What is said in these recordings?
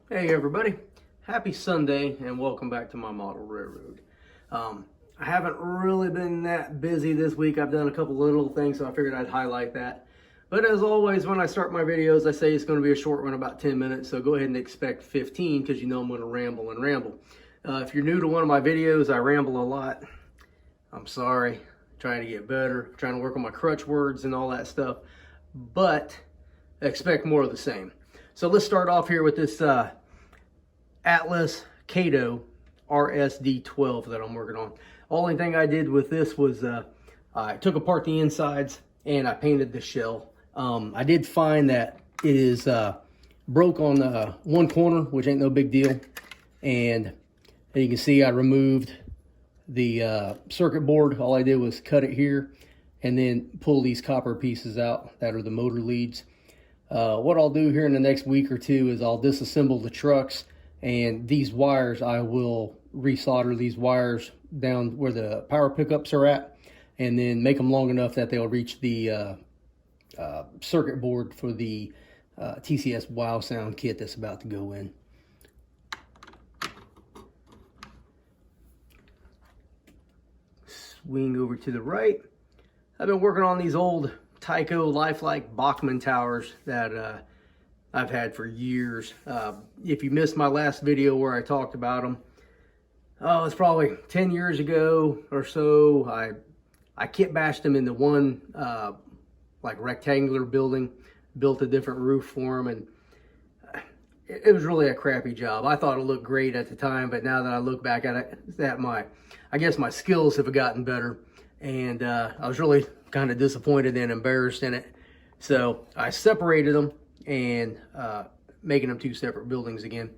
Hey everybody, happy Sunday and welcome back to my model railroad. I haven't really been that busy this week. I've done a couple little things, so I figured I'd highlight that. But as always, when I start my videos, I say it's going to be a short one, about 10 minutes, so go ahead and expect 15 because you know I'm going to ramble and ramble. If you're new to one of my videos, I ramble a lot. I'm sorry, trying to get better, trying to work on my crutch words and all that stuff, but expect more of the same. So let's start off here with this Atlas Kato RSD12 that I'm working on. Only thing I did with this was I took apart the insides and I painted the shell. I did find that it is broke on one corner, which ain't no big deal. And you can see I removed the circuit board. All I did was cut it here and then pull these copper pieces out that are the motor leads. What I'll do here in the next week or two is I'll disassemble the trucks, and these wires, I will resolder these wires down where the power pickups are at, and then make them long enough that they'll reach the circuit board for the TCS Wow Sound kit that's about to go in. Swing over to the right. I've been working on these old Tyco Lifelike Bachmann towers that I've had for years. If you missed my last video where I talked about them, it's probably 10 years ago or so. I kit bashed them into one like rectangular building, built a different roof for them, and it was really a crappy job. I thought it looked great at the time, but now that I look back at it, I guess my skills have gotten better, and I was really kind of disappointed and embarrassed in it. So I separated them and making them two separate buildings again.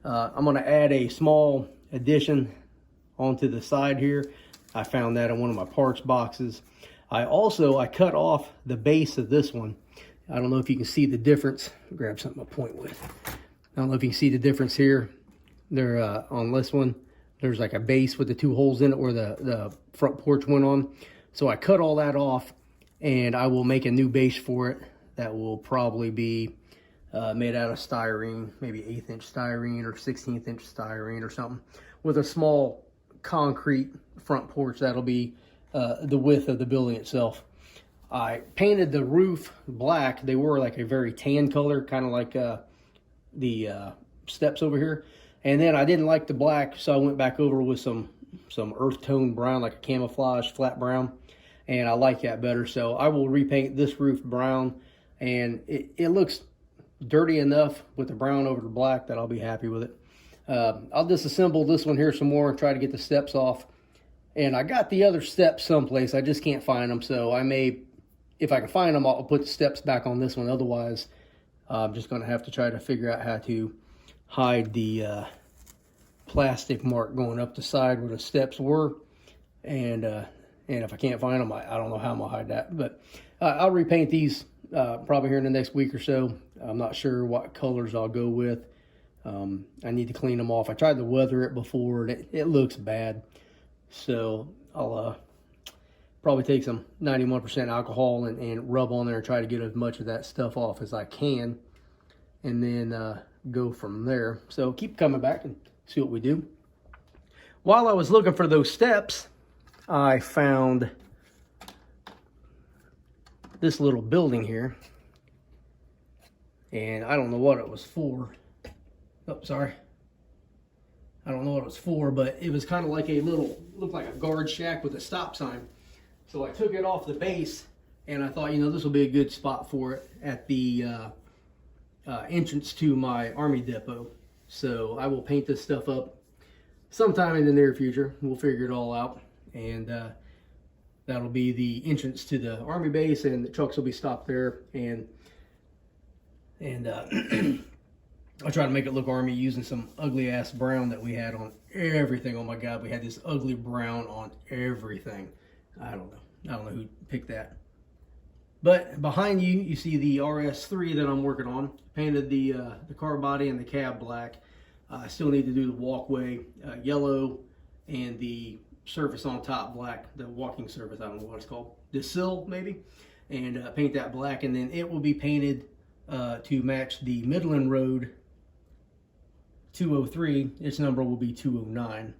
I'm going to add a small addition onto the side here. I found that in one of my parts boxes. I cut off the base of this one. I don't know if you can see the difference. Grab something to point with. I don't know if you can see the difference here. There on this one, there's like a base with the two holes in it where the front porch went on. So I cut all that off, and I will make a new base for it that will probably be made out of styrene, maybe 1/8 inch styrene or 1/16 inch styrene or something, with a small concrete front porch that'll be the width of the building itself. I painted the roof black. They were like a very tan color, kind of like the steps over here. And then I didn't like the black, so I went back over with some earth tone brown, like a camouflage flat brown, and I like that better. So I will repaint this roof brown, and it looks dirty enough with the brown over the black that I'll be happy with it. I'll disassemble this one here some more and try to get the steps off. And I got the other steps someplace, I just can't find them, so I may, if I can find them, I'll put the steps back on this one. Otherwise, I'm just going to have to try to figure out how to hide the plastic mark going up the side where the steps were. And if I can't find them, I don't know how I'm going to hide that. But I'll repaint these probably here in the next week or so. I'm not sure what colors I'll go with. I need to clean them off. I tried to weather it before, and it looks bad. So I'll probably take some 91% alcohol and rub on there and try to get as much of that stuff off as I can, and then go from there. So keep coming back and see what we do. While I was looking for those steps, I found this little building here, and I don't know what it was for. Oh, sorry. I don't know what it was for, but it was kind of like looked like a guard shack with a stop sign. So I took it off the base, and I thought, this will be a good spot for it at the entrance to my Army depot. So I will paint this stuff up sometime in the near future. We'll figure it all out, and that'll be the entrance to the Army base, and the trucks will be stopped there, and I'll try to make it look Army using some ugly ass brown that we had on everything. Oh my God, we had this ugly brown on everything. I don't know who picked that. But behind you, you see the RS3 that I'm working on. Painted the car body and the cab black. I still need to do the walkway yellow, and the surface on top black, the walking surface, I don't know what it's called, the sill maybe, and paint that black, and then it will be painted to match the Midland Road 203, its number will be 209.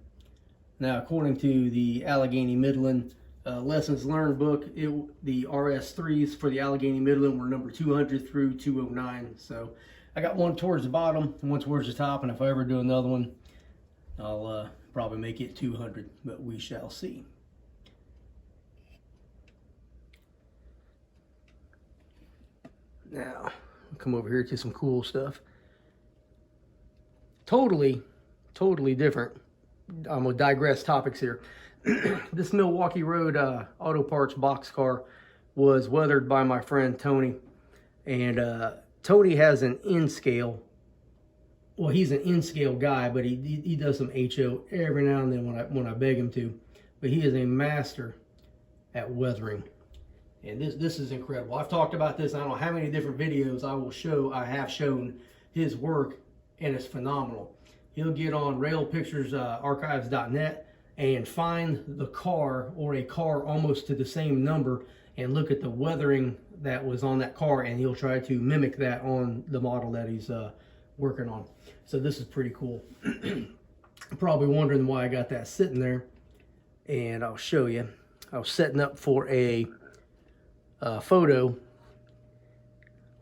Now, according to the Allegheny Midland Lessons Learned book, the RS3s for the Allegheny Midland were number 200 through 209. So I got one towards the bottom and one towards the top, and if I ever do another one, I'll probably make it 200, but we shall see. Now, I'll come over here to some cool stuff. Totally different. I'm gonna digress topics here. This Milwaukee Road Auto Parts boxcar was weathered by my friend Tony, and Tony has an N-scale. Well, he's an N-scale guy, but he does some HO every now and then when I beg him to. But he is a master at weathering, and this is incredible. I've talked about this. I don't know how many different videos I have shown his work, and it's phenomenal. He'll get on railpicturesarchives.net and find the car or a car almost to the same number and look at the weathering that was on that car, and he'll try to mimic that on the model that he's working on. So this is pretty cool. You're probably wondering why I got that sitting there, and I'll show you. I was setting up for a photo,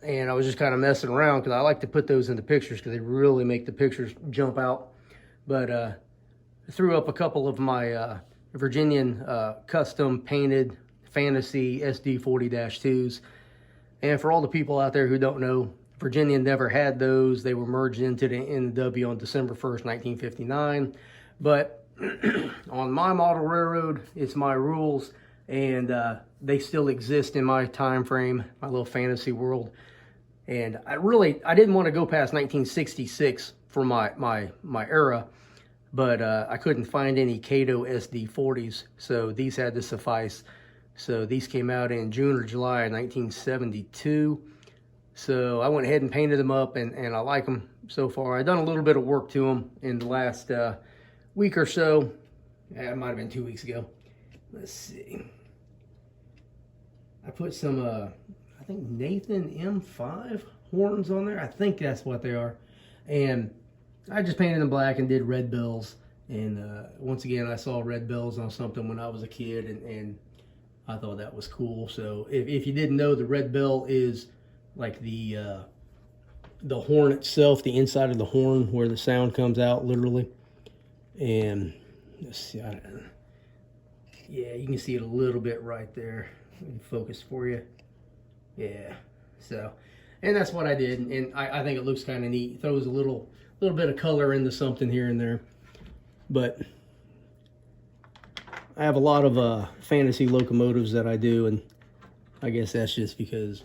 and I was just kind of messing around because I like to put those into pictures because they really make the pictures jump out. But I threw up a couple of my Virginian custom painted Fantasy SD40-2s. And for all the people out there who don't know, Virginia never had those. They were merged into the NW on December 1st, 1959. But on my model railroad, it's my rules, and they still exist in my time frame, my little fantasy world. And I didn't want to go past 1966 for my era, but I couldn't find any Kato SD40s, so these had to suffice. So these came out in June or July of 1972. So I went ahead and painted them up, and I like them so far. I've done a little bit of work to them in the last week or so. It might have been 2 weeks ago. Let's see. I put some, I think Nathan M5 horns on there. I think that's what they are. And I just painted them black and did red bells. And once again, I saw red bells on something when I was a kid, and I thought that was cool. So if you didn't know, the red bell is like the horn itself, the inside of the horn where the sound comes out, literally. And let's see, yeah, you can see it a little bit right there. Let me focus for you. Yeah, so, and that's what I did, and I think it looks kind of neat. It throws a little bit of color into something here and there. But I have a lot of fantasy locomotives that I do, and I guess that's just because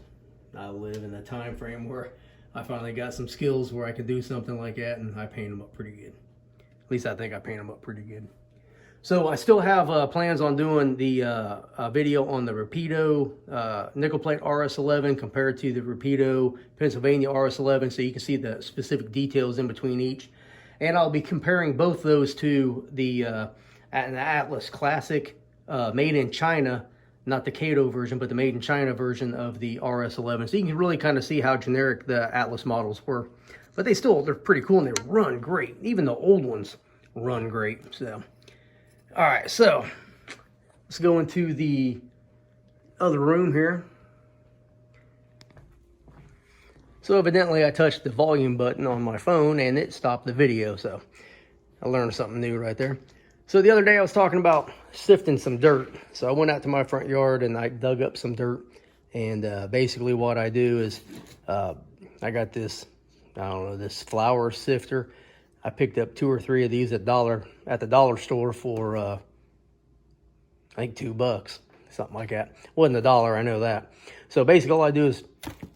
I live in a time frame where I finally got some skills where I could do something like that, and I paint them up pretty good. At least I think I paint them up pretty good. So I still have plans on doing the video on the Rapido nickel plate RS11 compared to the Rapido Pennsylvania RS11, so you can see the specific details in between each. And I'll be comparing both those to the Atlas Classic made in China, not the Kato version, but the made in China version of the RS11. So you can really kind of see how generic the Atlas models were. But they're pretty cool, and they run great. Even the old ones run great. So, all right, so let's go into the other room here. So evidently I touched the volume button on my phone and it stopped the video. So I learned something new right there. So the other day I was talking about sifting some dirt. So I went out to my front yard and I dug up some dirt. And basically what I do is I got this, I don't know, this flour sifter. I picked up 2 or 3 of these at the dollar store for I think $2, something like that. Wasn't $1, I know that. So basically all I do is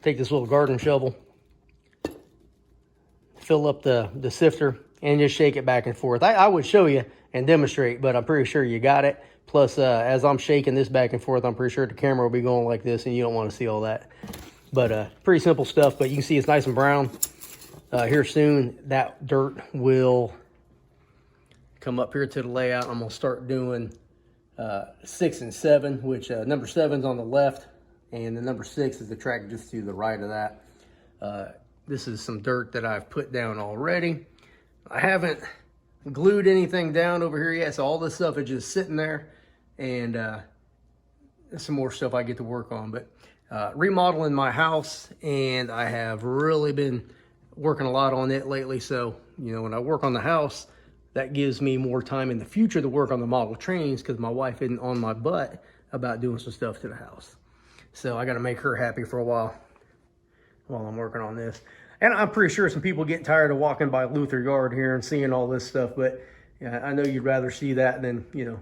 take this little garden shovel, fill up the sifter, and just shake it back and forth. I would show you and demonstrate, but I'm pretty sure you got it. Plus, as I'm shaking this back and forth, I'm pretty sure the camera will be going like this, and you don't want to see all that. But pretty simple stuff, but you can see it's nice and brown. Here soon, that dirt will come up here to the layout. I'm going to start doing 6 and 7, which number 7's on the left, and the number 6 is the track just to the right of that. This is some dirt that I've put down already. I haven't glued anything down over here yet, so all this stuff is just sitting there, and some more stuff I get to work on. But remodeling my house, and I have really been working a lot on it lately. So, you know, when I work on the house, that gives me more time in the future to work on the model trains, because my wife isn't on my butt about doing some stuff to the house. So I got to make her happy for a while I'm working on this. And I'm pretty sure some people get tired of walking by Luther Yard here and seeing all this stuff, but I know you'd rather see that than, you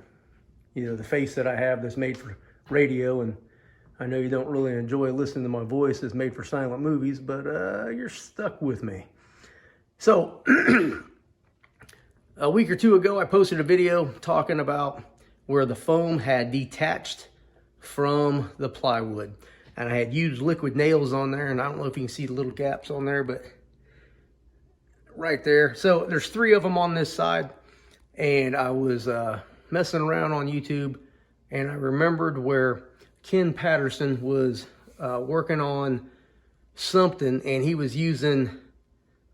know, the face that I have that's made for radio. And I know you don't really enjoy listening to my voice that's made for silent movies, but you're stuck with me. So a week or two ago, I posted a video talking about where the foam had detached from the plywood. And I had used liquid nails on there, and I don't know if you can see the little gaps on there, but right there. So there's 3 of them on this side, and I was messing around on YouTube, and I remembered where Ken Patterson was working on something, and he was using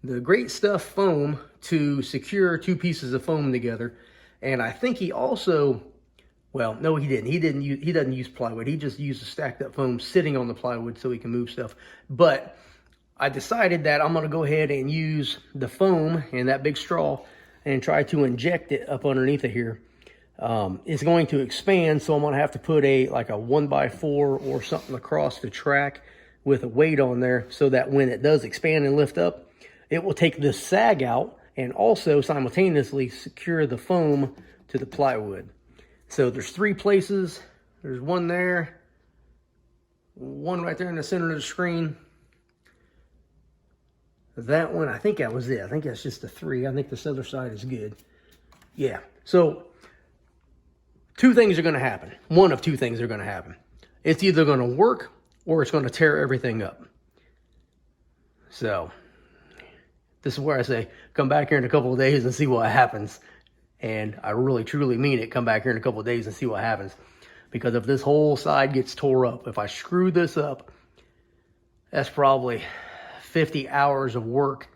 the Great Stuff foam to secure 2 pieces of foam together. And I think he also, well, no, he didn't. He doesn't use plywood. He just uses stacked up foam sitting on the plywood so he can move stuff. But I decided that I'm going to go ahead and use the foam and that big straw and try to inject it up underneath of here. It's going to expand, so I'm going to have to put like a 1x4 or something across the track with a weight on there, so that when it does expand and lift up, it will take this sag out and also simultaneously secure the foam to the plywood. So there's 3 places. There's one there, one right there in the center of the screen. That one, I think that was it. I think that's just the 3. I think this other side is good. Yeah. So 2 things are going to happen. One of 2 things are going to happen. It's either going to work or it's going to tear everything up. So this is where I say, come back here in a couple of days and see what happens. And I really, truly mean it. Come back here in a couple of days and see what happens. Because if this whole side gets tore up, if I screw this up, that's probably 50 hours of work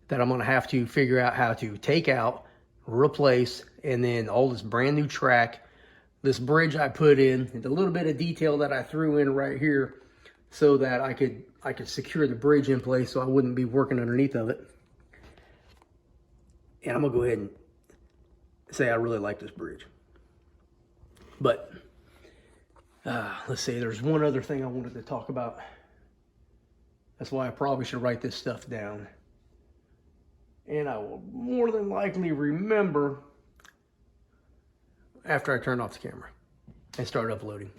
that I'm going to have to figure out how to take out, replace, and then all this brand new track, this bridge I put in, and the little bit of detail that I threw in right here so that I could secure the bridge in place so I wouldn't be working underneath of it. And I'm going to go ahead and say I really like this bridge. But let's see, there's one other thing I wanted to talk about. That's why I probably should write this stuff down. And I will more than likely remember after I turn off the camera and start uploading.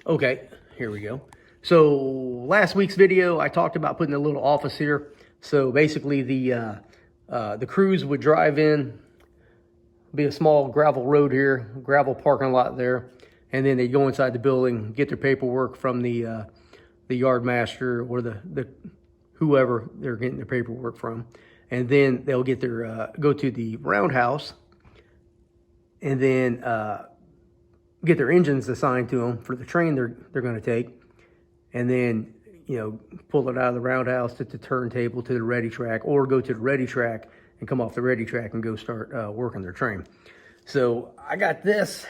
Okay, here we go. So last week's video, I talked about putting a little office here. So basically the crews would drive in, be a small gravel road here, gravel parking lot there, and then they go inside the building, get their paperwork from the yard master or the whoever they're getting their paperwork from, and then they'll get their go to the roundhouse, and then get their engines assigned to them for the train they're going to take, and then pull it out of the roundhouse to the turntable to the ready track, or go to the ready track and come off the ready track and go start working their train. So I got this.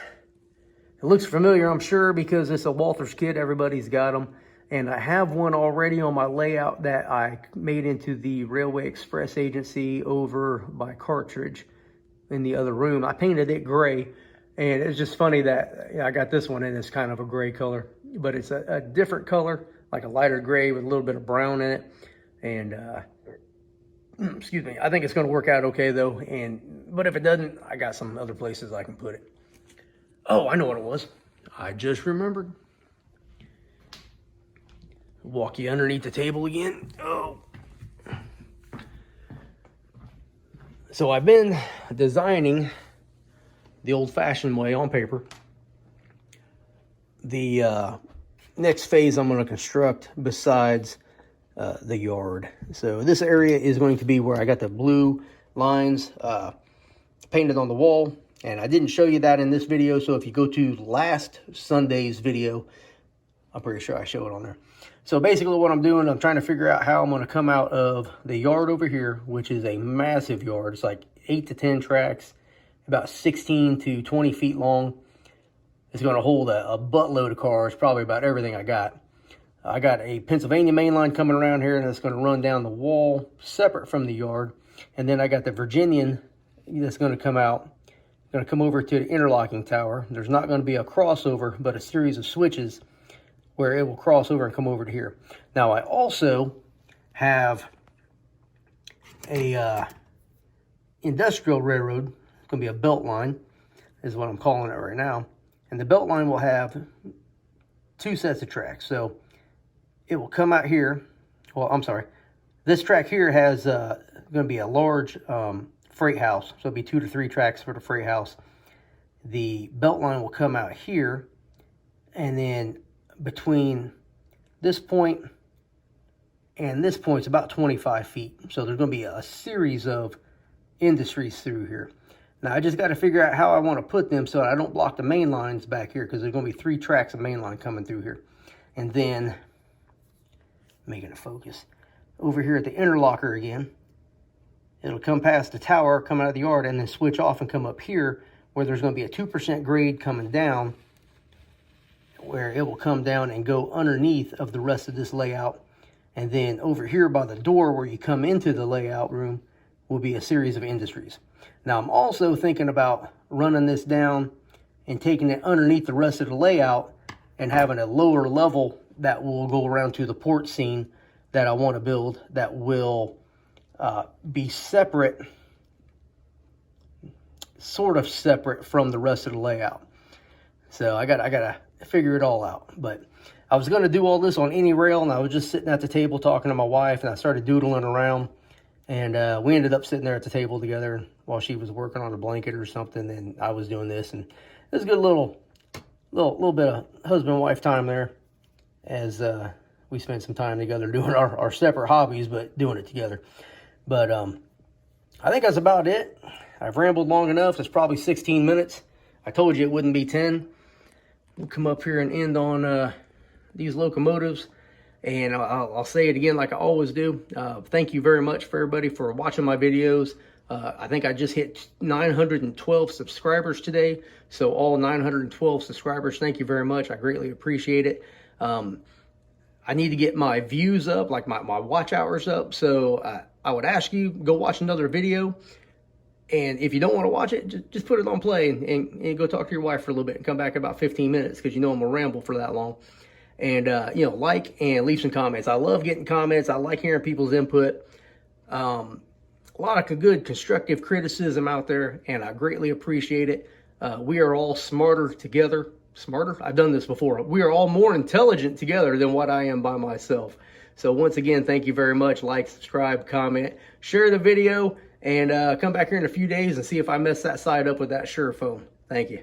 It looks familiar, I'm sure, because it's a Walthers kit. Everybody's got them. And I have one already on my layout that I made into the Railway Express Agency over by Cartridge in the other room. I painted it gray, and it's just funny that I got this one and it's kind of a gray color, but it's a different color, like a lighter gray with a little bit of brown in it. And excuse me, I think it's going to work out okay though. But if it doesn't, I got some other places I can put it. Oh, I know what it was. I just remembered. Walk you underneath the table again. Oh. So I've been designing the old-fashioned way on paper. The next phase I'm going to construct besides the yard. So this area is going to be where I got the blue lines painted on the wall. And I didn't show you that in this video, so if you go to last Sunday's video, I'm pretty sure I show it on there. So basically what I'm doing, I'm trying to figure out how I'm going to come out of the yard over here, which is a massive yard. It's like 8 to 10 tracks, about 16 to 20 feet long. It's going to hold a buttload of cars, probably about everything I got. I got a Pennsylvania main line coming around here, and it's going to run down the wall separate from the yard. And then I got the Virginian that's going to come out, going to come over to the interlocking tower. There's not going to be a crossover, but a series of switches where it will cross over and come over to here. Now, I also have a industrial railroad. It's going to be a belt line, is what I'm calling it right now. And the belt line will have 2 sets of tracks. So it will come out here. Well, I'm sorry. This track here has going to be a large freight house. So it'll be 2 to 3 tracks for the freight house. The belt line will come out here, and then between this point and this point is about 25 feet. So there's going to be a series of industries through here. Now I just got to figure out how I want to put them so I don't block the main lines back here, because there's going to be 3 tracks of main line coming through here. And then, making it focus, over here at the interlocker again, it'll come past the tower, come out of the yard, and then switch off and come up here where there's going to be a 2% grade coming down, where it will come down and go underneath of the rest of this layout. And then over here by the door where you come into the layout room will be a series of industries. Now I'm also thinking about running this down and taking it underneath the rest of the layout and having a lower level that will go around to the port scene that I want to build, that will be separate, sort of separate from the rest of the layout. So I gotta figure it all out. But I was going to do all this on AnyRail, and I was just sitting at the table talking to my wife, and I started doodling around, and we ended up sitting there at the table together while she was working on a blanket or something, and I was doing this, and it was a good little bit of husband-wife time there, as we spent some time together doing our separate hobbies, but doing it together. But I think that's about it. I've rambled long enough. It's probably 16 minutes. I told you it wouldn't be 10. We'll come up here and end on these locomotives, and I'll say it again like I always do. Thank you very much for everybody for watching my videos. I think I just hit 912 subscribers today, so all 912 subscribers, thank you very much. I greatly appreciate it. I need to get my views up, like my watch hours up, so I would ask you, go watch another video. And if you don't want to watch it, just put it on play and go talk to your wife for a little bit and come back in about 15 minutes, because you know I'm going to ramble for that long. And, like and leave some comments. I love getting comments. I like hearing people's input. A lot of good constructive criticism out there, and I greatly appreciate it. We are all smarter together. Smarter? I've done this before. We are all more intelligent together than what I am by myself. So once again, thank you very much. Like, subscribe, comment, share the video. And come back here in a few days and see if I mess that side up with that Sure phone. Thank you.